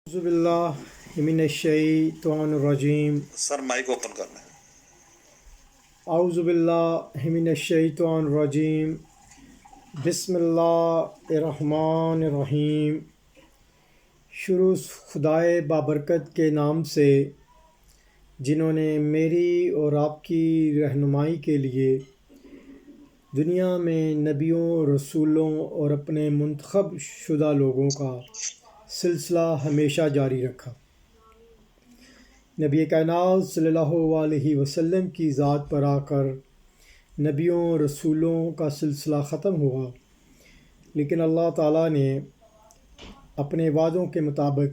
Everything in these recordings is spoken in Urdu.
اعوذ باللہ من الشیطان الرجیم سر مائک اوپن کرنا ہے۔ اعوذ باللہ من الشیطان الرجیم بسم اللہ الرحمن الرحیم۔ شروع خدائے بابرکت کے نام سے جنہوں نے میری اور آپ کی رہنمائی کے لیے دنیا میں نبیوں، رسولوں اور اپنے منتخب شدہ لوگوں کا سلسلہ ہمیشہ جاری رکھا۔ نبی کائنات صلی اللہ علیہ وسلم کی ذات پر آ کر نبیوں، رسولوں کا سلسلہ ختم ہوا، لیکن اللہ تعالیٰ نے اپنے وعدوں کے مطابق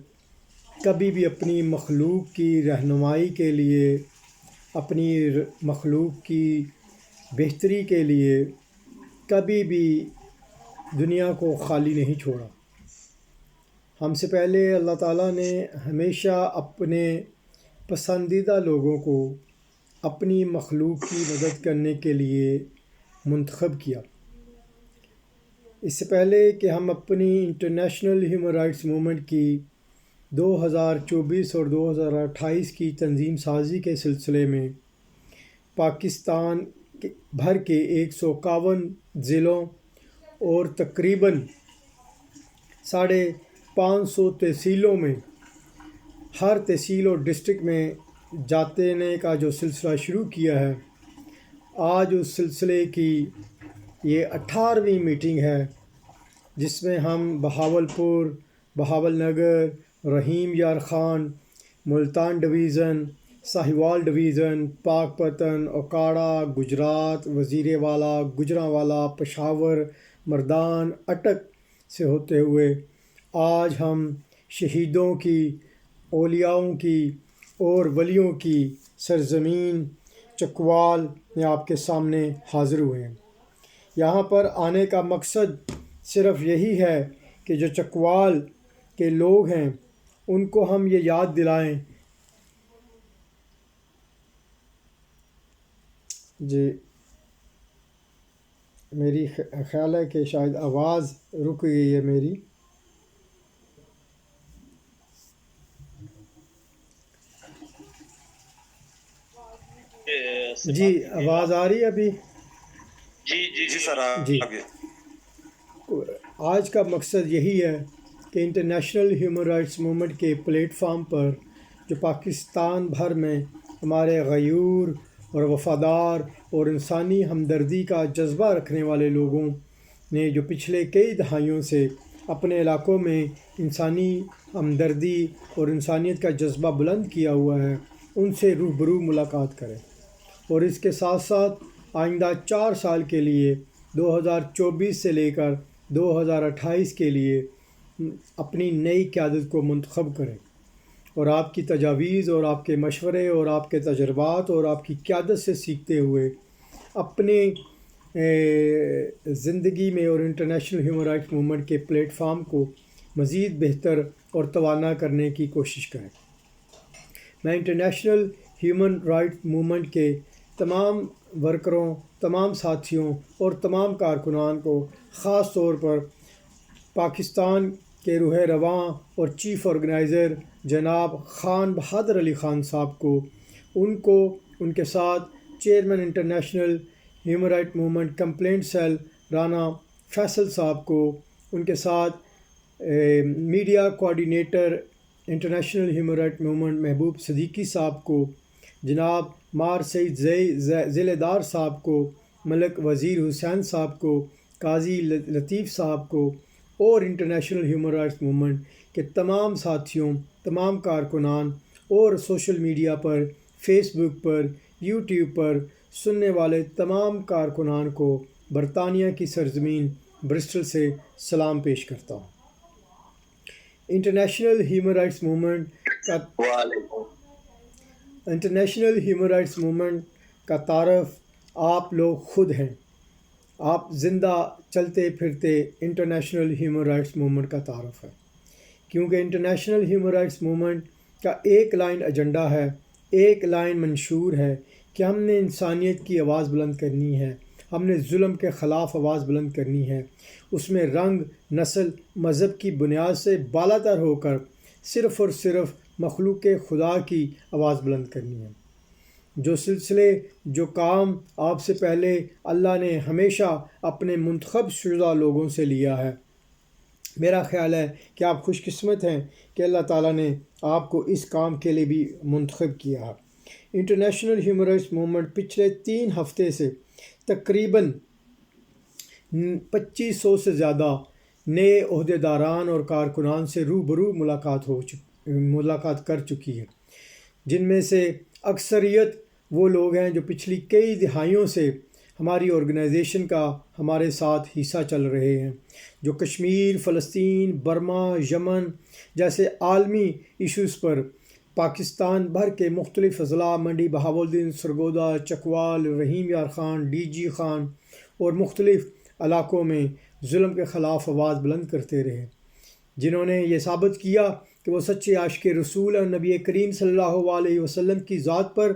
کبھی بھی اپنی مخلوق کی رہنمائی کے لیے، اپنی مخلوق کی بہتری کے لیے کبھی بھی دنیا کو خالی نہیں چھوڑا۔ ہم سے پہلے اللہ تعالیٰ نے ہمیشہ اپنے پسندیدہ لوگوں کو اپنی مخلوق کی مدد کرنے کے لیے منتخب کیا۔ اس سے پہلے کہ ہم اپنی انٹرنیشنل ہیومن رائٹس موومنٹ کی 2024 اور 2028 کی تنظیم سازی کے سلسلے میں پاکستان بھر کے 151 ضلعوں اور تقریباً 550 تحصیلوں میں ہر تحصیل اور ڈسٹرکٹ میں جانے کا جو سلسلہ شروع کیا ہے، آج اس سلسلے کی یہ 18ویں میٹنگ ہے، جس میں ہم بہاولپور، بہاول نگر، رحیم یار خان، ملتان ڈویژن، ساہیوال ڈویژن، پاک پتن، اوکاڑا، گجرات، وزیر والا، گوجرانوالا، پشاور، مردان، اٹک سے ہوتے ہوئے آج ہم شہیدوں کی، اولیاؤں کی اور ولیوں کی سرزمین چکوال میں آپ کے سامنے حاضر ہوئے ہیں۔ یہاں پر آنے کا مقصد صرف یہی ہے کہ جو چکوال کے لوگ ہیں ان کو ہم یہ یاد دلائیں۔ جی میری خیال ہے کہ شاید آواز رک گئی ہے میری۔ جی آواز آ رہی ہے ابھی؟ جی سر جی آگے۔ آج کا مقصد یہی ہے کہ انٹرنیشنل ہیومن رائٹس موومنٹ کے پلیٹ فارم پر جو پاکستان بھر میں ہمارے غیور اور وفادار اور انسانی ہمدردی کا جذبہ رکھنے والے لوگوں نے جو پچھلے کئی دہائیوں سے اپنے علاقوں میں انسانی ہمدردی اور انسانیت کا جذبہ بلند کیا ہوا ہے، ان سے روبرو ملاقات کریں، اور اس کے ساتھ ساتھ آئندہ 4 سال کے لیے 2024 سے لے کر 2028 کے لیے اپنی نئی قیادت کو منتخب کریں، اور آپ کی تجاویز اور آپ کے مشورے اور آپ کے تجربات اور آپ کی قیادت سے سیکھتے ہوئے اپنے زندگی میں اور انٹرنیشنل ہیومن رائٹس موومنٹ کے پلیٹ فارم کو مزید بہتر اور توانا کرنے کی کوشش کریں۔ میں انٹرنیشنل ہیومن رائٹس موومنٹ کے تمام ورکروں، تمام ساتھیوں اور تمام کارکنان کو، خاص طور پر پاکستان کے روح رواں اور چیف آرگنائزر جناب خان بہادر علی خان صاحب کو، ان کے ساتھ chairman international human right movement complaint cell Rana Faisal صاحب کو، ان کے ساتھ media coordinator international human right movement Mahboob Siddiqui صاحب کو، جناب مار سعید ضلع دار صاحب کو، ملک وزیر حسین صاحب کو، قاضی لطیف صاحب کو، اور انٹرنیشنل ہیومن رائٹس موومنٹ کے تمام ساتھیوں، تمام کارکنان اور سوشل میڈیا پر، فیس بک پر، یوٹیوب پر سننے والے تمام کارکنان کو برطانیہ کی سرزمین برسٹل سے سلام پیش کرتا ہوں۔ انٹرنیشنل ہیومن رائٹس موومنٹ کا تعارف آپ لوگ خود ہیں۔ آپ زندہ چلتے پھرتے انٹرنیشنل ہیومن رائٹس موومنٹ کا تعارف ہے، کیونکہ انٹرنیشنل ہیومن رائٹس موومنٹ کا ایک لائن ایجنڈا ہے، ایک لائن منشور ہے کہ ہم نے انسانیت کی آواز بلند کرنی ہے، ہم نے ظلم کے خلاف آواز بلند کرنی ہے۔ اس میں رنگ، نسل، مذہب کی بنیاد سے بالا تر ہو کر صرف اور صرف مخلوق خدا کی آواز بلند کرنی ہے۔ جو سلسلے، جو کام آپ سے پہلے اللہ نے ہمیشہ اپنے منتخب شدہ لوگوں سے لیا ہے، میرا خیال ہے کہ آپ خوش قسمت ہیں کہ اللہ تعالیٰ نے آپ کو اس کام کے لیے بھی منتخب کیا ہے۔ انٹرنیشنل ہیومن رائٹس موومنٹ پچھلے 3 ہفتے سے تقریباً 2500 سے زیادہ نئے عہدیداران اور کارکنان سے روبرو ملاقات کر چکی ہے، جن میں سے اکثریت وہ لوگ ہیں جو پچھلی کئی دہائیوں سے ہماری آرگنائزیشن کا ہمارے ساتھ حصہ چل رہے ہیں، جو کشمیر، فلسطین، برما، یمن جیسے عالمی ایشوز پر پاکستان بھر کے مختلف اضلاع منڈی، بہاولدین، سرگودا، چکوال، رحیم یار خان، ڈی جی خان اور مختلف علاقوں میں ظلم کے خلاف آواز بلند کرتے رہے، جنہوں نے یہ ثابت کیا کہ وہ سچے عاشق رسول اور نبی کریم صلی اللہ علیہ وسلم کی ذات پر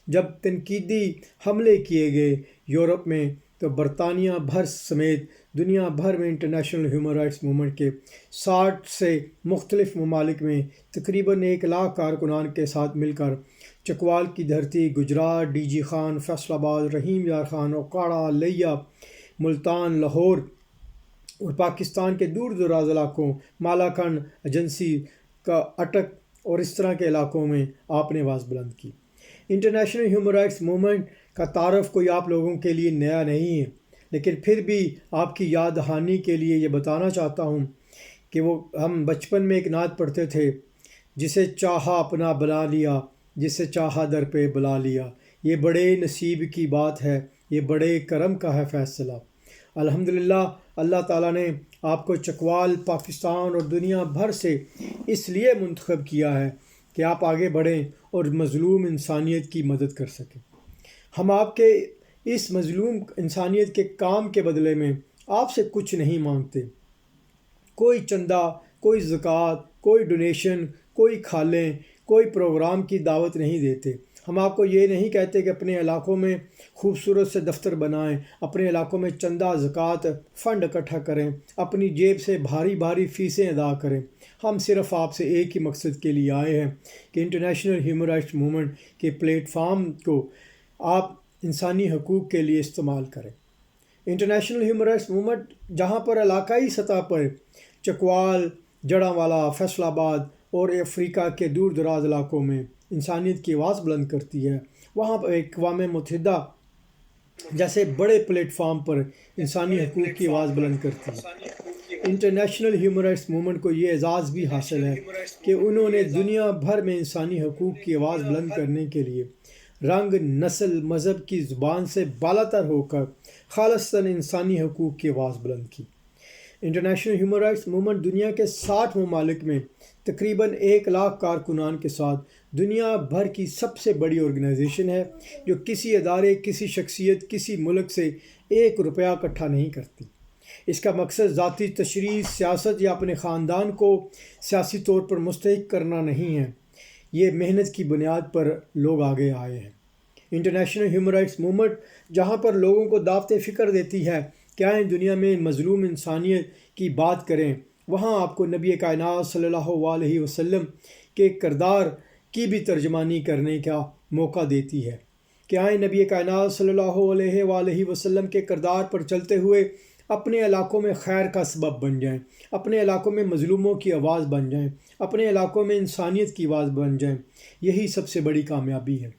جب تنقیدی حملے کیے گئے یورپ میں، تو برطانیہ بھر سمیت دنیا بھر میں انٹرنیشنل ہیومن رائٹس موومنٹ کے 60 سے مختلف ممالک میں تقریباً 1 لاکھ کارکنان کے ساتھ مل کر چکوال کی دھرتی، گجرات، ڈی جی خان، فیصل آباد، رحیم یار خان، اوکاڑا، لیا، ملتان، لاہور اور پاکستان کے دور دراز علاقوں مالاکنڈ، ایجنسی کا اٹک اور اس طرح کے علاقوں میں آپ نے آواز بلند کی۔ انٹرنیشنل ہیومن رائٹس موومنٹ کا تعارف کوئی آپ لوگوں کے لیے نیا نہیں ہے، لیکن پھر بھی آپ کی یاد دہانی کے لیے یہ بتانا چاہتا ہوں کہ ہم بچپن میں ایک نعت پڑھتے تھے، جسے چاہا اپنا بنا لیا، جسے چاہا در پہ بلا لیا، یہ بڑے نصیب کی بات ہے، یہ بڑے کرم کا ہے فیصلہ۔ الحمدللہ اللہ تعالیٰ نے آپ کو چکوال، پاکستان اور دنیا بھر سے اس لیے منتخب کیا ہے کہ آپ آگے بڑھیں اور مظلوم انسانیت کی مدد کر سکیں۔ ہم آپ کے اس مظلوم انسانیت کے کام کے بدلے میں آپ سے کچھ نہیں مانگتے، کوئی چندہ، کوئی زکوٰۃ، کوئی ڈونیشن، کوئی کھالیں، کوئی پروگرام کی دعوت نہیں دیتے۔ ہم آپ کو یہ نہیں کہتے کہ اپنے علاقوں میں خوبصورت سے دفتر بنائیں، اپنے علاقوں میں چندہ، زکوٰۃ، فنڈ اکٹھا کریں، اپنی جیب سے بھاری بھاری فیسیں ادا کریں۔ ہم صرف آپ سے ایک ہی مقصد کے لیے آئے ہیں کہ انٹرنیشنل ہیومن رائٹس موومنٹ کے پلیٹ فارم کو آپ انسانی حقوق کے لیے استعمال کریں۔ انٹرنیشنل ہیومن رائٹس موومنٹ جہاں پر علاقائی سطح پر چکوال، جڑاں فیصل آباد اور افریقہ کے دور دراز علاقوں میں انسانیت کی آواز بلند کرتی ہے، وہاں پر اقوام متحدہ جیسے بڑے پلیٹ فارم پر انسانی حقوق کی آواز بلند کرتی ہے۔ انٹرنیشنل ہیومن رائٹس موومنٹ کو یہ اعزاز بھی حاصل ہے کہ انہوں نے دنیا بھر میں انسانی حقوق کی آواز بلند کرنے کے لیے رنگ، نسل، مذہب کی زبان سے بالاتر ہو کر خالصتاً انسانی حقوق کی آواز بلند کی۔ انٹرنیشنل ہیومن رائٹس موومنٹ دنیا کے 60 ممالک میں تقریباً 1 لاکھ کارکنان کے ساتھ دنیا بھر کی سب سے بڑی آرگنائزیشن ہے، جو کسی ادارے، کسی شخصیت، کسی ملک سے 1 روپیہ اکٹھا نہیں کرتی۔ اس کا مقصد ذاتی تشریح، سیاست یا اپنے خاندان کو سیاسی طور پر مستحق کرنا نہیں ہے، یہ محنت کی بنیاد پر لوگ آگے آئے ہیں۔ انٹرنیشنل ہیومن رائٹس موومنٹ جہاں پر لوگوں کو دعوت فکر دیتی ہے کہ آئیں دنیا میں مظلوم انسانیت کی بات کریں، وہاں آپ کو نبی کائنات صلی اللہ علیہ وسلم کے کردار کی بھی ترجمانی کرنے کا موقع دیتی ہے کہ آئیں نبی کائنات صلی اللہ علیہ وسلم کے کردار پر چلتے ہوئے اپنے علاقوں میں خیر کا سبب بن جائیں، اپنے علاقوں میں مظلوموں کی آواز بن جائیں، اپنے علاقوں میں انسانیت کی آواز بن جائیں۔ یہی سب سے بڑی کامیابی ہے،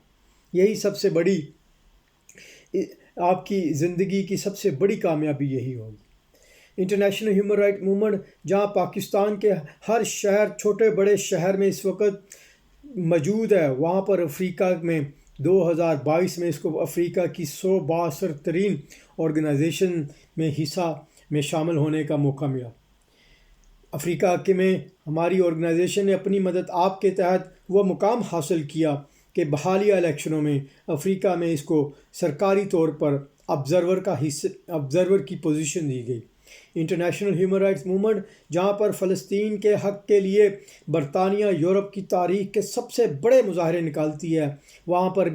یہی سب سے بڑی آپ کی زندگی کی سب سے بڑی کامیابی یہی ہوگی۔ انٹرنیشنل ہیومن رائٹ موومنٹ جہاں پاکستان کے ہر شہر، چھوٹے بڑے شہر میں اس وقت موجود ہے، وہاں پر افریقہ میں 2022 میں اس کو افریقہ کی 100 بااثر ترین آرگنائزیشن میں حصہ میں شامل ہونے کا موقع ملا۔ افریقہ کے میں ہماری آرگنائزیشن نے اپنی مدد آپ کے تحت وہ مقام حاصل کیا کہ بحالیہ الیکشنوں میں افریقہ میں اس کو سرکاری طور پر آبزرور کی پوزیشن دی گئی۔ انٹرنیشنل ہیومن رائٹس موومنٹ جہاں پر فلسطین کے حق کے لیے برطانیہ یورپ کی تاریخ کے سب سے بڑے مظاہرے نکالتی ہے، وہاں پر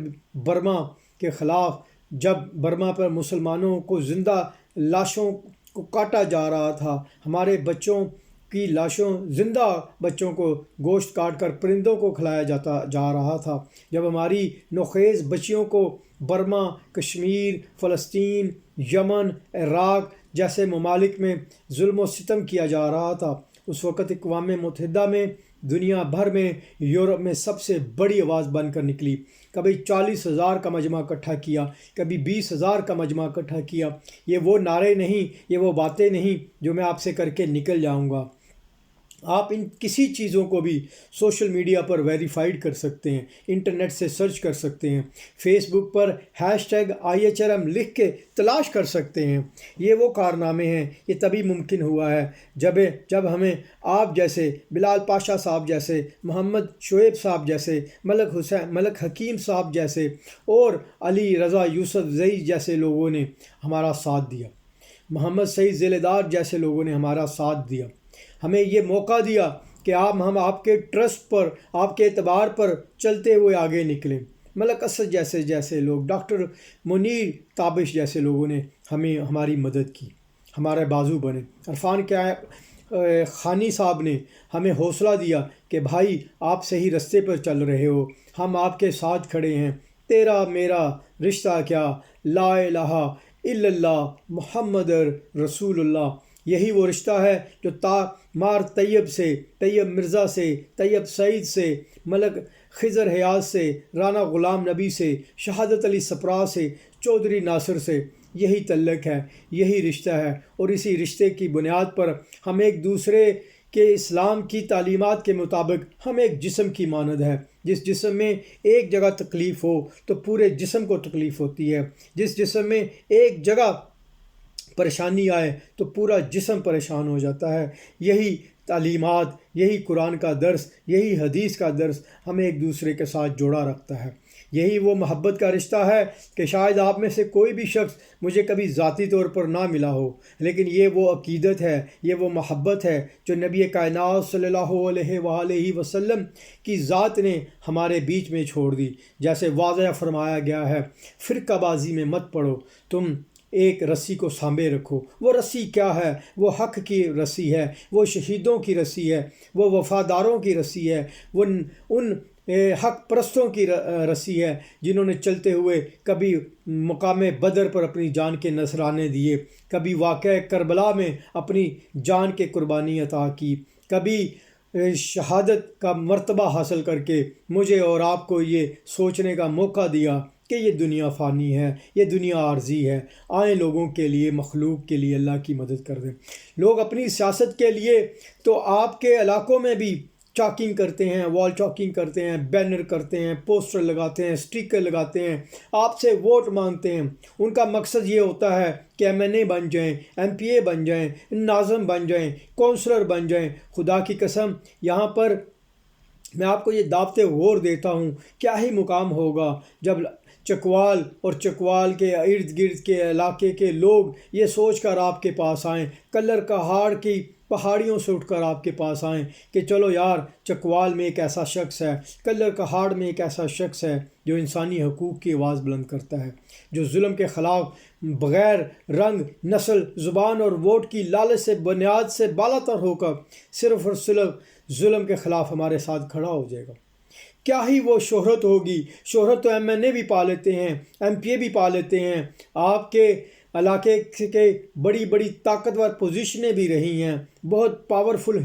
برما کے خلاف جب برما پر مسلمانوں کو زندہ لاشوں کو کاٹا جا رہا تھا، ہمارے بچوں کی لاشوں زندہ بچوں کو گوشت کاٹ کر پرندوں کو کھلایا جا رہا تھا، جب ہماری نوخیز بچیوں کو برما، کشمیر، فلسطین، یمن، عراق جیسے ممالک میں ظلم و ستم کیا جا رہا تھا، اس وقت اقوام متحدہ میں، دنیا بھر میں، یورپ میں سب سے بڑی آواز بن کر نکلی۔ کبھی 40,000 کا مجمع اکٹھا کیا، کبھی 20,000 کا مجمع اکٹھا کیا۔ یہ وہ نعرے نہیں، یہ وہ باتیں نہیں جو میں آپ سے کر کے نکل جاؤں گا۔ آپ ان کسی چیزوں کو بھی سوشل میڈیا پر ویریفائڈ کر سکتے ہیں، انٹرنیٹ سے سرچ کر سکتے ہیں، فیس بک پر #IHRM لکھ کے تلاش کر سکتے ہیں۔ یہ وہ کارنامے ہیں، یہ تبھی ممکن ہوا ہے جب ہمیں آپ جیسے، بلال پاشا صاحب جیسے، محمد شعیب صاحب جیسے، ملک حکیم صاحب جیسے اور علی رضا یوسف زئی جیسے لوگوں نے ہمارا ساتھ دیا، محمد سعید ذیلدار جیسے لوگوں نے ہمارا ساتھ دیا، ہمیں یہ موقع دیا کہ ہم آپ کے ٹرسٹ پر، آپ کے اعتبار پر چلتے ہوئے آگے نکلیں۔ ملک اسد جیسے لوگ، ڈاکٹر منیر تابش جیسے لوگوں نے ہماری مدد کی، ہمارے بازو بنے۔ عرفان خانی صاحب نے ہمیں حوصلہ دیا کہ بھائی آپ صحیح رستے پر چل رہے ہو، ہم آپ کے ساتھ کھڑے ہیں، تیرا میرا رشتہ کیا، لا الہ الا اللہ محمد رسول اللہ۔ یہی وہ رشتہ ہے جو مار طیب سے، طیب مرزا سے، طیب سعید سے، ملک خضر حیاض سے، رانا غلام نبی سے، شہادت علی سپرا سے، چودھری ناصر سے، یہی تعلق ہے، یہی رشتہ ہے، اور اسی رشتے کی بنیاد پر ہم ایک دوسرے کے اسلام کی تعلیمات کے مطابق ہم ایک جسم کی مانند ہے۔ جس جسم میں ایک جگہ تکلیف ہو تو پورے جسم کو تکلیف ہوتی ہے، جس جسم میں ایک جگہ پریشانی آئے تو پورا جسم پریشان ہو جاتا ہے۔ یہی تعلیمات، یہی قرآن کا درس، یہی حدیث کا درس ہمیں ایک دوسرے کے ساتھ جوڑا رکھتا ہے۔ یہی وہ محبت کا رشتہ ہے کہ شاید آپ میں سے کوئی بھی شخص مجھے کبھی ذاتی طور پر نہ ملا ہو، لیکن یہ وہ عقیدت ہے، یہ وہ محبت ہے جو نبی کائنات صلی اللہ علیہ وآلہ وسلم کی ذات نے ہمارے بیچ میں چھوڑ دی۔ جیسے واضح فرمایا گیا ہے، فرقہ بازی میں مت پڑو، تم ایک رسی کو سانبے رکھو۔ وہ رسی کیا ہے؟ وہ حق کی رسی ہے، وہ شہیدوں کی رسی ہے، وہ وفاداروں کی رسی ہے، وہ ان حق پرستوں کی رسی ہے جنہوں نے چلتے ہوئے کبھی مقام بدر پر اپنی جان کے نذرانے دیے، کبھی واقعہ کربلا میں اپنی جان کے قربانی عطا کی، کبھی شہادت کا مرتبہ حاصل کر کے مجھے اور آپ کو یہ سوچنے کا موقع دیا کہ یہ دنیا فانی ہے، یہ دنیا عارضی ہے، آئیں لوگوں کے لیے، مخلوق کے لیے اللہ کی مدد کر دیں۔ لوگ اپنی سیاست کے لیے تو آپ کے علاقوں میں بھی چاکنگ کرتے ہیں، وال چاکنگ کرتے ہیں، بینر کرتے ہیں، پوسٹر لگاتے ہیں، سٹیکر لگاتے ہیں، آپ سے ووٹ مانگتے ہیں۔ ان کا مقصد یہ ہوتا ہے کہ MNA بن جائیں، MP بن جائیں، ناظم بن جائیں، کونسلر بن جائیں۔ خدا کی قسم، یہاں پر میں آپ کو یہ دعوت غور دیتا ہوں، کیا ہی مقام ہوگا جب چکوال اور چکوال کے ارد گرد کے علاقے کے لوگ یہ سوچ کر آپ کے پاس آئیں، کلر کہاڑ کی پہاڑیوں سے اٹھ کر آپ کے پاس آئیں کہ چلو یار، چکوال میں ایک ایسا شخص ہے، کلر کہاڑ میں ایک ایسا شخص ہے جو انسانی حقوق کی آواز بلند کرتا ہے، جو ظلم کے خلاف بغیر رنگ، نسل، زبان اور ووٹ کی لالچ سے بنیاد سے بالا تر ہو کر صرف اور صرف ظلم کے خلاف ہمارے ساتھ کھڑا ہو جائے گا۔ کیا ہی وہ شہرت ہوگی، شہرت تو MNA بھی پا لیتے ہیں، MPA بھی پا لیتے ہیں، آپ کے علاقے کے بڑی بڑی طاقتور پوزیشنیں بھی رہی ہیں، بہت پاورفل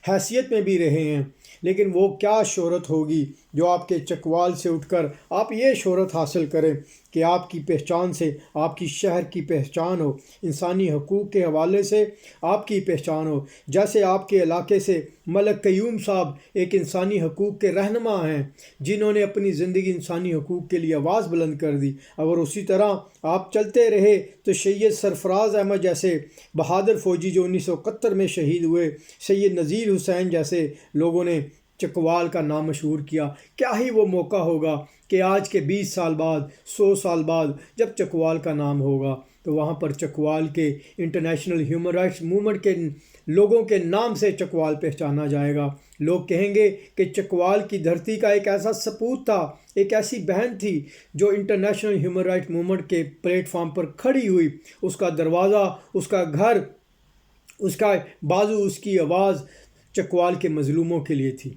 حیثیت میں بھی رہے ہیں، لیکن وہ کیا شہرت ہوگی جو آپ کے چکوال سے اٹھ کر آپ یہ شہرت حاصل کریں کہ آپ کی پہچان سے آپ کی شہر کی پہچان ہو، انسانی حقوق کے حوالے سے آپ کی پہچان ہو۔ جیسے آپ کے علاقے سے ملک قیوم صاحب ایک انسانی حقوق کے رہنما ہیں جنہوں نے اپنی زندگی انسانی حقوق کے لیے آواز بلند کر دی۔ اگر اسی طرح آپ چلتے رہے تو سید سرفراز احمد جیسے بہادر فوجی جو 1971 میں شہید ہوئے، سید نذیر حسین جیسے لوگوں نے چکوال کا نام مشہور کیا۔ کیا ہی وہ موقع ہوگا کہ آج کے 20 سال بعد، 100 سال بعد جب چکوال کا نام ہوگا تو وہاں پر چکوال کے انٹرنیشنل ہیومن رائٹس موومنٹ کے لوگوں کے نام سے چکوال پہچانا جائے گا۔ لوگ کہیں گے کہ چکوال کی دھرتی کا ایک ایسا سپوت تھا، ایک ایسی بہن تھی جو انٹرنیشنل ہیومن رائٹس موومنٹ کے پلیٹ فارم پر کھڑی ہوئی، اس کا دروازہ، اس کا گھر اس کا بازو، اس کی آواز چکوال کے مظلوموں کے لیے تھی،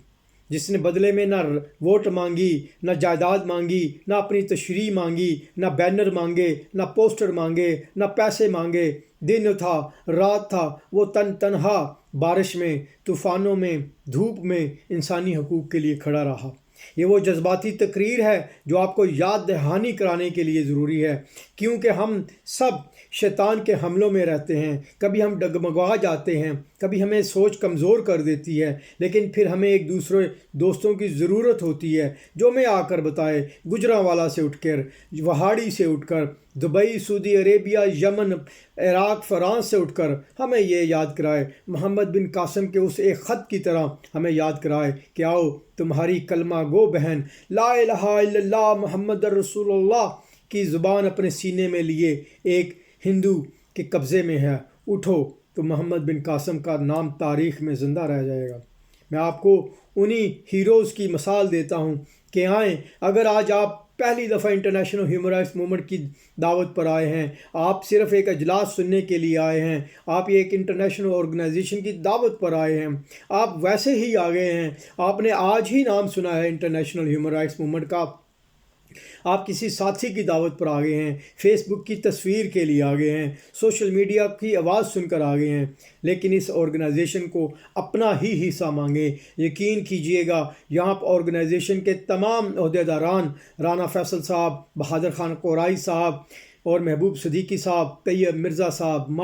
جس نے بدلے میں نہ ووٹ مانگی، نہ جائیداد مانگی، نہ اپنی تشریح مانگی، نہ بینر مانگے، نہ پوسٹر مانگے، نہ پیسے مانگے۔ دن تھا، رات تھا، وہ تنہا بارش میں، طوفانوں میں، دھوپ میں انسانی حقوق کے لیے کھڑا رہا۔ یہ وہ جذباتی تقریر ہے جو آپ کو یاد دہانی کرانے کے لیے ضروری ہے، کیونکہ ہم سب شیطان کے حملوں میں رہتے ہیں۔ کبھی ہم ڈگمگا جاتے ہیں، کبھی ہمیں سوچ کمزور کر دیتی ہے، لیکن پھر ہمیں ایک دوسرے دوستوں کی ضرورت ہوتی ہے جو ہمیں آ کر بتائے، گجرانوالہ سے اٹھ کر، وہاڑی سے اٹھ کر، دبئی، سعودی عربیہ، یمن، عراق، فرانس سے اٹھ کر ہمیں یہ یاد کرائے، محمد بن قاسم کے اس ایک خط کی طرح ہمیں یاد کرائے کہ آؤ تمہاری کلمہ گو بہن لا الہ الا اللہ محمد رسول اللہ کی زبان اپنے سینے میں لیے ایک ہندو کے قبضے میں ہے، اٹھو تو محمد بن قاسم کا نام تاریخ میں زندہ رہ جائے گا۔ میں آپ کو انہی ہیروز کی مثال دیتا ہوں کہ آئیں، اگر آج آپ پہلی دفعہ انٹرنیشنل ہیومن رائٹس موومنٹ کی دعوت پر آئے ہیں، آپ صرف ایک اجلاس سننے کے لیے آئے ہیں، آپ یہ ایک انٹرنیشنل آرگنائزیشن کی دعوت پر آئے ہیں، آپ ویسے ہی آ گئے ہیں، آپ نے آج ہی نام سنا ہے انٹرنیشنل ہیومن رائٹس موومنٹ کا، آپ کسی ساتھی کی دعوت پر آ گئے ہیں، فیس بک کی تصویر کے لیے آ گئے ہیں، سوشل میڈیا کی آواز سن کر آ گئے ہیں، لیکن اس آرگنائزیشن کو اپنا ہی حصہ مانگیں۔ یقین کیجئے گا یہاں پر آرگنائزیشن کے تمام عہدیداران، رانا فیصل صاحب، بہادر خان قورائی صاحب اور محبوب صدیقی صاحب، طیب مرزا صاحب،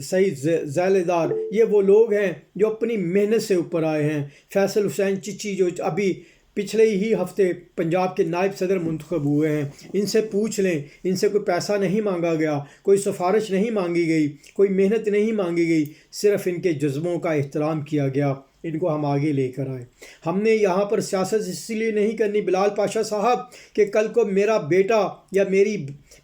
سعید ذیلدار، یہ وہ لوگ ہیں جو اپنی محنت سے اوپر آئے ہیں۔ فیصل حسین چچی جو ابھی پچھلے ہی ہفتے پنجاب کے نائب صدر منتخب ہوئے ہیں، ان سے پوچھ لیں، ان سے کوئی پیسہ نہیں مانگا گیا، کوئی سفارش نہیں مانگی گئی، کوئی محنت نہیں مانگی گئی، صرف ان کے جذبوں کا احترام کیا گیا۔ ان کو ہم آگے لے کر آئے۔ ہم نے یہاں پر سیاست اس لیے نہیں کرنی بلال پاشا صاحب کہ کل کو میرا بیٹا یا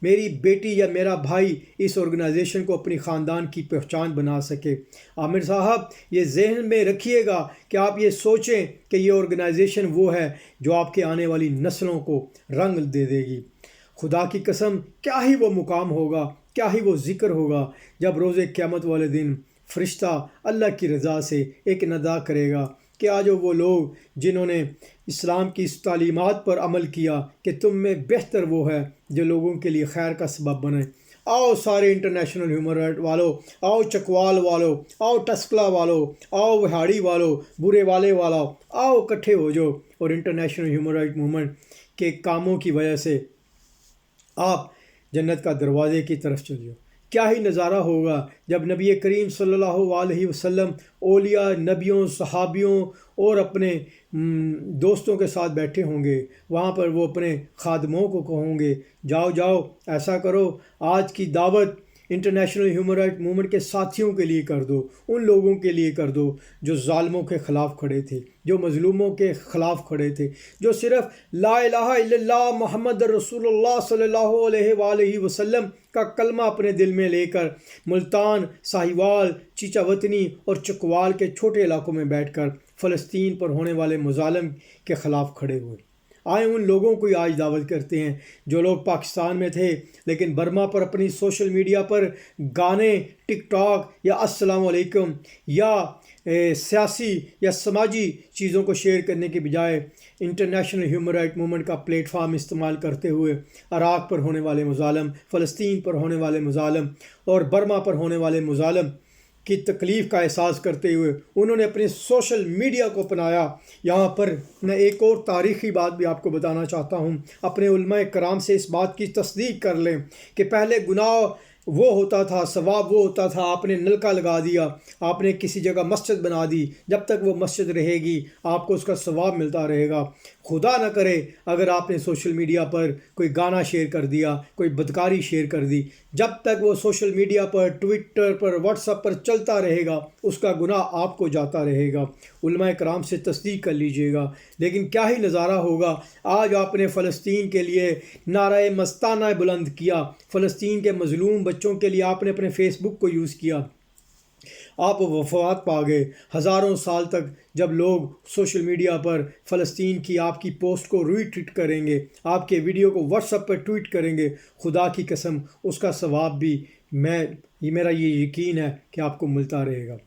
میری بیٹی یا میرا بھائی اس آرگنائزیشن کو اپنی خاندان کی پہچان بنا سکے۔ عامر صاحب یہ ذہن میں رکھیے گا کہ آپ یہ سوچیں کہ یہ آرگنائزیشن وہ ہے جو آپ کے آنے والی نسلوں کو رنگ دے دے گی۔ خدا کی قسم کیا ہی وہ مقام ہوگا، کیا ہی وہ ذکر ہوگا جب روز قیامت والے دن فرشتہ اللہ کی رضا سے ایک ندا کرے گا کہ آج وہ لوگ جنہوں نے اسلام کی اس تعلیمات پر عمل کیا کہ تم میں بہتر وہ ہے جو لوگوں کے لیے خیر کا سبب بنے۔ آؤ سارے انٹرنیشنل ہیومن رائٹ والو، آؤ چکوال والو، آؤ ٹسکلا والو، آؤ وہاڑی والو، برے والے والا، آؤ اکٹھے ہو جاؤ اور انٹرنیشنل ہیومن رائٹ موومنٹ کے کاموں کی وجہ سے آپ جنت کا دروازے کی طرف چل جاؤ۔ کیا ہی نظارہ ہوگا جب نبی کریم صلی اللہ علیہ وسلم اولیاء، نبیوں، صحابیوں اور اپنے دوستوں کے ساتھ بیٹھے ہوں گے، وہاں پر وہ اپنے خادموں کو کہوں گے جاؤ ایسا کرو، آج کی دعوت انٹرنیشنل ہیومن رائٹ موومنٹ کے ساتھیوں کے لیے کر دو، ان لوگوں کے لیے کر دو جو ظالموں کے خلاف کھڑے تھے، جو مظلوموں کے خلاف کھڑے تھے، جو صرف لا الہ الا اللہ محمد رسول اللہ صلی اللہ علیہ وآلہ وسلم کا کلمہ اپنے دل میں لے کر ملتان، ساہیوال، چیچا وطنی اور چکوال کے چھوٹے علاقوں میں بیٹھ کر فلسطین پر ہونے والے مظالم کے خلاف کھڑے ہوئے۔ آئے ان لوگوں کو آج دعوت کرتے ہیں جو لوگ پاکستان میں تھے لیکن برما پر اپنی سوشل میڈیا پر گانے، ٹک ٹاک یا السلام علیکم یا سیاسی یا سماجی چیزوں کو شیئر کرنے کے بجائے انٹرنیشنل ہیومن رائٹ موومنٹ کا پلیٹ فارم استعمال کرتے ہوئے عراق پر ہونے والے مظالم، فلسطین پر ہونے والے مظالم اور برما پر ہونے والے مظالم کی تکلیف کا احساس کرتے ہوئے انہوں نے اپنے سوشل میڈیا کو اپنایا۔ یہاں پر میں ایک اور تاریخی بات بھی آپ کو بتانا چاہتا ہوں، اپنے علماء کرام سے اس بات کی تصدیق کر لیں کہ پہلے گناہ وہ ہوتا تھا، ثواب وہ ہوتا تھا، آپ نے نلکا لگا دیا، آپ نے کسی جگہ مسجد بنا دی، جب تک وہ مسجد رہے گی آپ کو اس کا ثواب ملتا رہے گا۔ خدا نہ کرے اگر آپ نے سوشل میڈیا پر کوئی گانا شیئر کر دیا، کوئی بدکاری شیئر کر دی، جب تک وہ سوشل میڈیا پر، ٹویٹر پر، واٹس ایپ پر چلتا رہے گا اس کا گناہ آپ کو جاتا رہے گا۔ علماء کرام سے تصدیق کر لیجئے گا۔ لیکن کیا ہی نظارہ ہوگا آج آپ نے فلسطین کے لیے نعرہ مستانہ بلند کیا، فلسطین کے مظلوم بچوں کے لیے آپ نے اپنے فیس بک کو یوز کیا، آپ وفات پا گئے۔ ہزاروں سال تک جب لوگ سوشل میڈیا پر فلسطین کی آپ کی پوسٹ کو ری ٹویٹ کریں گے، آپ کے ویڈیو کو واٹس ایپ پر ٹویٹ کریں گے، خدا کی قسم اس کا ثواب بھی میرا یہ یقین ہے کہ آپ کو ملتا رہے گا۔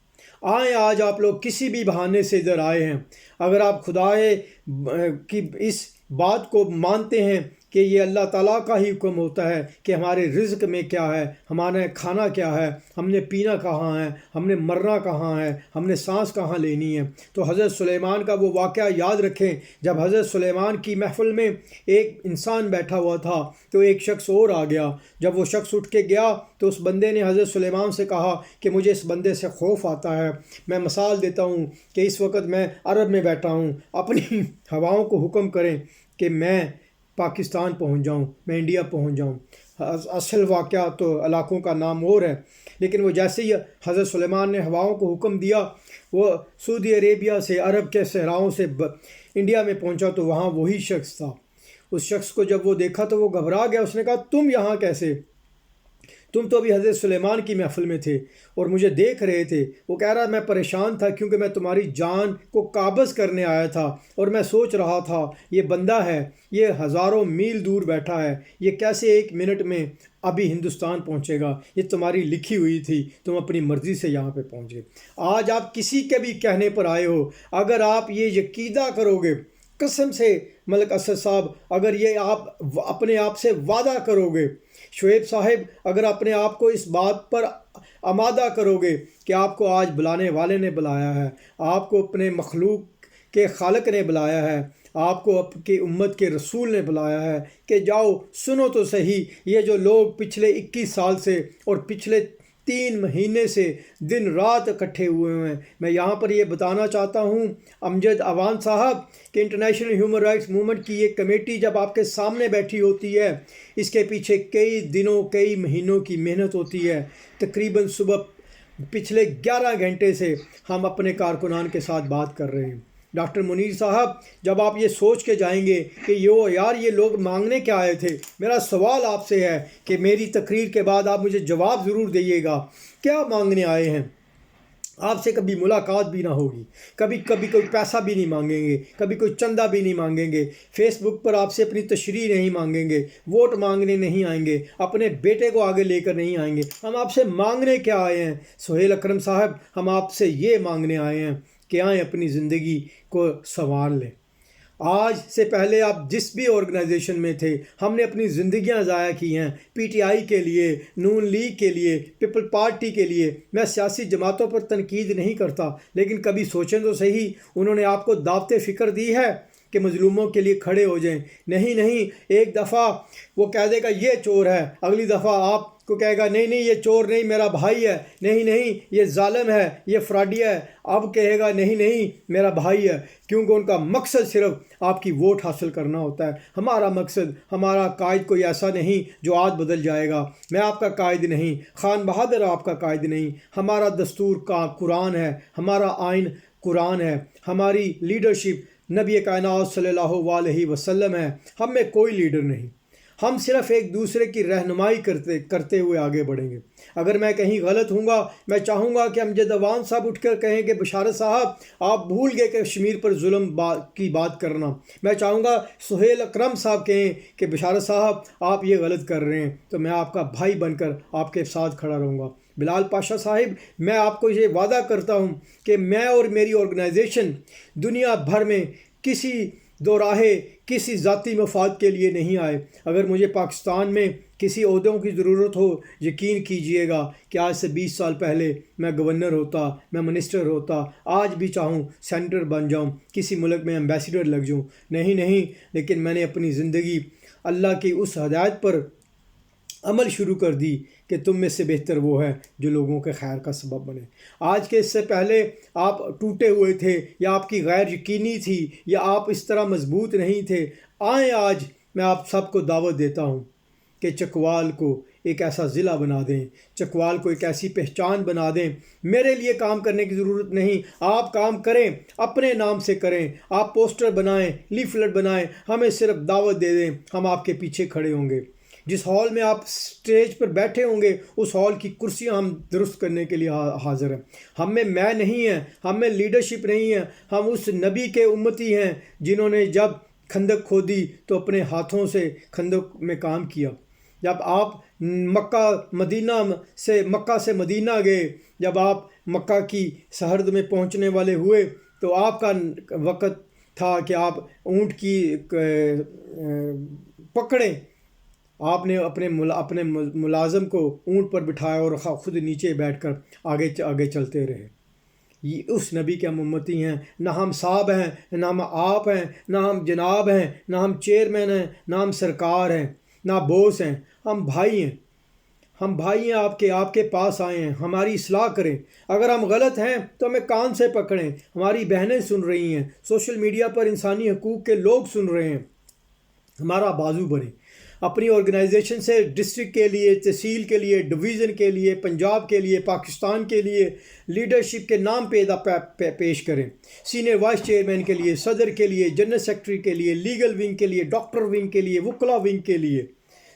آئیں آج آپ لوگ کسی بھی بہانے سے ادھر آئے ہیں، اگر آپ خدائے کی اس بات کو مانتے ہیں کہ یہ اللہ تعالیٰ کا ہی حکم ہوتا ہے کہ ہمارے رزق میں کیا ہے، ہمارا کھانا کیا ہے، ہم نے پینا کہاں ہے، ہم نے مرنا کہاں ہے، ہم نے سانس کہاں لینی ہے، تو حضرت سلیمان کا وہ واقعہ یاد رکھیں۔ جب حضرت سلیمان کی محفل میں ایک انسان بیٹھا ہوا تھا تو ایک شخص اور آ گیا۔ جب وہ شخص اٹھ کے گیا تو اس بندے نے حضرت سلیمان سے کہا کہ مجھے اس بندے سے خوف آتا ہے۔ میں مثال دیتا ہوں کہ اس وقت میں عرب میں بیٹھا ہوں، اپنی ہواؤں کو حکم کریں کہ میں پاکستان پہنچ جاؤں، میں انڈیا پہنچ جاؤں۔ اصل واقعہ تو علاقوں کا نام اور ہے، لیکن وہ جیسے ہی حضرت سلیمان نے ہواؤں کو حکم دیا، وہ سعودی عربیہ سے، عرب کے صحراؤں سے انڈیا میں پہنچا تو وہاں وہی شخص تھا۔ اس شخص کو جب وہ دیکھا تو وہ گھبرا گیا۔ اس نے کہا تم یہاں کیسے؟ تم تو ابھی حضرت سلیمان کی محفل میں تھے اور مجھے دیکھ رہے تھے۔ وہ کہہ رہا میں پریشان تھا کیونکہ میں تمہاری جان کو قابض کرنے آیا تھا اور میں سوچ رہا تھا یہ بندہ ہے، یہ ہزاروں میل دور بیٹھا ہے، یہ کیسے 1 منٹ میں ابھی ہندوستان پہنچے گا؟ یہ تمہاری لکھی ہوئی تھی، تم اپنی مرضی سے یہاں پہ پہنچے۔ آج آپ کسی کے بھی کہنے پر آئے ہو، اگر آپ یہ عقیدہ کرو گے، قسم سے ملک اسد صاحب، اگر یہ آپ اپنے آپ سے وعدہ کرو گے، شعیب صاحب اگر اپنے آپ کو اس بات پر آمادہ کرو گے کہ آپ کو آج بلانے والے نے بلایا ہے، آپ کو اپنے مخلوق کے خالق نے بلایا ہے، آپ کو آپ کی امت کے رسول نے بلایا ہے کہ جاؤ سنو تو صحیح، یہ جو لوگ پچھلے 21 سال سے اور پچھلے 3 مہینے سے دن رات اکٹھے ہوئے ہیں، میں یہاں پر یہ بتانا چاہتا ہوں امجد اعوان صاحب کہ انٹرنیشنل ہیومن رائٹس موومنٹ کی یہ کمیٹی جب آپ کے سامنے بیٹھی ہوتی ہے، اس کے پیچھے کئی دنوں کئی مہینوں کی محنت ہوتی ہے۔ تقریباً صبح پچھلے 11 گھنٹے سے ہم اپنے کارکنان کے ساتھ بات کر رہے ہیں۔ ڈاکٹر منیر صاحب جب آپ یہ سوچ کے جائیں گے کہ یہ لوگ مانگنے کیا آئے تھے، میرا سوال آپ سے ہے کہ میری تقریر کے بعد آپ مجھے جواب ضرور دیئے گا، کیا مانگنے آئے ہیں؟ آپ سے کبھی ملاقات بھی نہ ہوگی، کبھی کوئی پیسہ بھی نہیں مانگیں گے، کبھی کوئی چندہ بھی نہیں مانگیں گے، فیس بک پر آپ سے اپنی تشریح نہیں مانگیں گے، ووٹ مانگنے نہیں آئیں گے، اپنے بیٹے کو آگے لے کر نہیں آئیں گے۔ ہم آپ سے مانگنے کیا آئے ہیں سہیل اکرم صاحب؟ ہم آپ سے یہ مانگنے آئے ہیں کہ آئیں اپنی زندگی کو سنوار لیں۔ آج سے پہلے آپ جس بھی آرگنائزیشن میں تھے، ہم نے اپنی زندگیاں ضائع کی ہیں، پی ٹی آئی کے لیے، نون لیگ کے لیے، پیپل پارٹی کے لیے۔ میں سیاسی جماعتوں پر تنقید نہیں کرتا، لیکن کبھی سوچیں تو صحیح، انہوں نے آپ کو دعوت فکر دی ہے کہ مظلوموں کے لیے کھڑے ہو جائیں؟ نہیں، ایک دفعہ وہ کہہ دے گا یہ چور ہے، اگلی دفعہ آپ کو کہے گا نہیں یہ چور نہیں، میرا بھائی ہے، نہیں یہ ظالم ہے، یہ فراڈیا ہے، اب کہے گا نہیں میرا بھائی ہے، کیونکہ ان کا مقصد صرف آپ کی ووٹ حاصل کرنا ہوتا ہے۔ ہمارا مقصد، ہمارا قائد کوئی ایسا نہیں جو آج بدل جائے گا۔ میں آپ کا قائد نہیں، خان بہادر آپ کا قائد نہیں۔ ہمارا دستور کا قرآن ہے، ہمارا آئین قرآن ہے، ہماری لیڈرشپ نبی کائنات صلی اللہ علیہ وسلم ہے۔ ہم میں کوئی لیڈر نہیں، ہم صرف ایک دوسرے کی رہنمائی کرتے ہوئے آگے بڑھیں گے۔ اگر میں کہیں غلط ہوں گا، میں چاہوں گا کہ امجد اعوان صاحب اٹھ کر کہیں کہ بشارت صاحب آپ بھول گئے کہ کشمیر پر ظلم کی بات کرنا۔ میں چاہوں گا سہیل اکرم صاحب کہیں کہ بشارت صاحب آپ یہ غلط کر رہے ہیں، تو میں آپ کا بھائی بن کر آپ کے ساتھ کھڑا رہوں گا۔ بلال پاشا صاحب میں آپ کو یہ وعدہ کرتا ہوں کہ میں اور میری آرگنائزیشن دنیا بھر میں کسی دو راہے کسی ذاتی مفاد کے لیے نہیں آئے۔ اگر مجھے پاکستان میں کسی عہدوں کی ضرورت ہو، یقین کیجئے گا کہ آج سے 20 سال پہلے میں گورنر ہوتا، میں منسٹر ہوتا، آج بھی چاہوں سینیٹر بن جاؤں، کسی ملک میں ایمبیسیڈر لگ جاؤں، نہیں، لیکن میں نے اپنی زندگی اللہ کی اس ہدایت پر عمل شروع کر دی کہ تم میں سے بہتر وہ ہے جو لوگوں کے خیر کا سبب بنے۔ آج کے اس سے پہلے آپ ٹوٹے ہوئے تھے یا آپ کی غیر یقینی تھی یا آپ اس طرح مضبوط نہیں تھے، آئیں آج میں آپ سب کو دعوت دیتا ہوں کہ چکوال کو ایک ایسا ضلع بنا دیں، چکوال کو ایک ایسی پہچان بنا دیں۔ میرے لیے کام کرنے کی ضرورت نہیں، آپ کام کریں، اپنے نام سے کریں، آپ پوسٹر بنائیں، لیفلٹ بنائیں، ہمیں صرف دعوت دے دیں، ہم آپ کے پیچھے کھڑے ہوں گے۔ جس ہال میں آپ سٹیج پر بیٹھے ہوں گے، اس ہال کی کرسیاں ہم درست کرنے کے لیے حاضر ہیں۔ ہم میں نہیں ہیں، ہم میں لیڈرشپ نہیں ہے، ہم اس نبی کے امتی ہیں جنہوں نے جب کھندق کھودی تو اپنے ہاتھوں سے کھندق میں کام کیا۔ جب آپ مکہ سے مدینہ گئے، جب آپ مکہ کی سرحد میں پہنچنے والے ہوئے تو آپ کا وقت تھا کہ آپ اونٹ کی پکڑیں. آپ نے اپنے ملازم کو اونٹ پر بٹھایا اور خود نیچے بیٹھ کر آگے چلتے رہے. یہ اس نبی کے ہم امتی ہیں. نہ ہم صاحب ہیں، نہ ہم آپ ہیں، نہ ہم جناب ہیں، نہ ہم چیئرمین ہیں، نہ ہم سرکار ہیں، نہ بوس ہیں. ہم بھائی ہیں. ہم بھائی ہیں آپ کے پاس آئے ہیں. ہماری اصلاح کریں. اگر ہم غلط ہیں تو ہمیں کان سے پکڑیں. ہماری بہنیں سن رہی ہیں، سوشل میڈیا پر انسانی حقوق کے لوگ سن رہے ہیں. ہمارا بازو بنیں. اپنی آرگنائزیشن سے ڈسٹرکٹ کے لیے، تحصیل کے لیے، ڈویژن کے لیے، پنجاب کے لیے، پاکستان کے لیے لیڈرشپ کے نام پیش کریں. سینئر وائس چیئرمین کے لیے، صدر کے لیے، جنرل سیکرٹری کے لیے، لیگل ونگ کے لیے، ڈاکٹر ونگ کے لیے، وکلا ونگ کے لیے،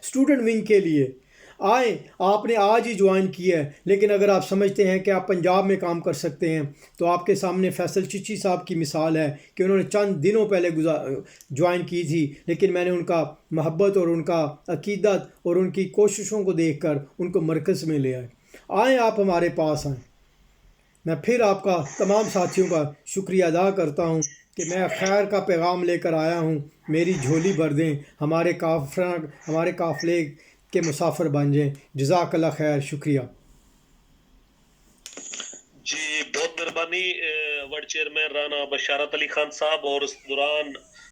اسٹوڈنٹ ونگ کے لیے آئیں. آپ نے آج ہی جوائن کیا ہے، لیکن اگر آپ سمجھتے ہیں کہ آپ پنجاب میں کام کر سکتے ہیں تو آپ کے سامنے فیصل چچی صاحب کی مثال ہے کہ انہوں نے چند دنوں پہلے جوائن کی تھی، لیکن میں نے ان کا محبت اور ان کا عقیدت اور ان کی کوششوں کو دیکھ کر ان کو مرکز میں لے آئیں. آپ ہمارے پاس آئیں. میں پھر آپ کا تمام ساتھیوں کا شکریہ ادا کرتا ہوں کہ میں خیر کا پیغام لے کر آیا ہوں. میری جھولی بھر دیں. ہمارے قافلے کے مسافر بن جائیں. جزاک اللہ خیر. شکریہ. جی بہت مہربانی ورڈ چیئرمین رانا بشارت علی خان صاحب. اور اس دوران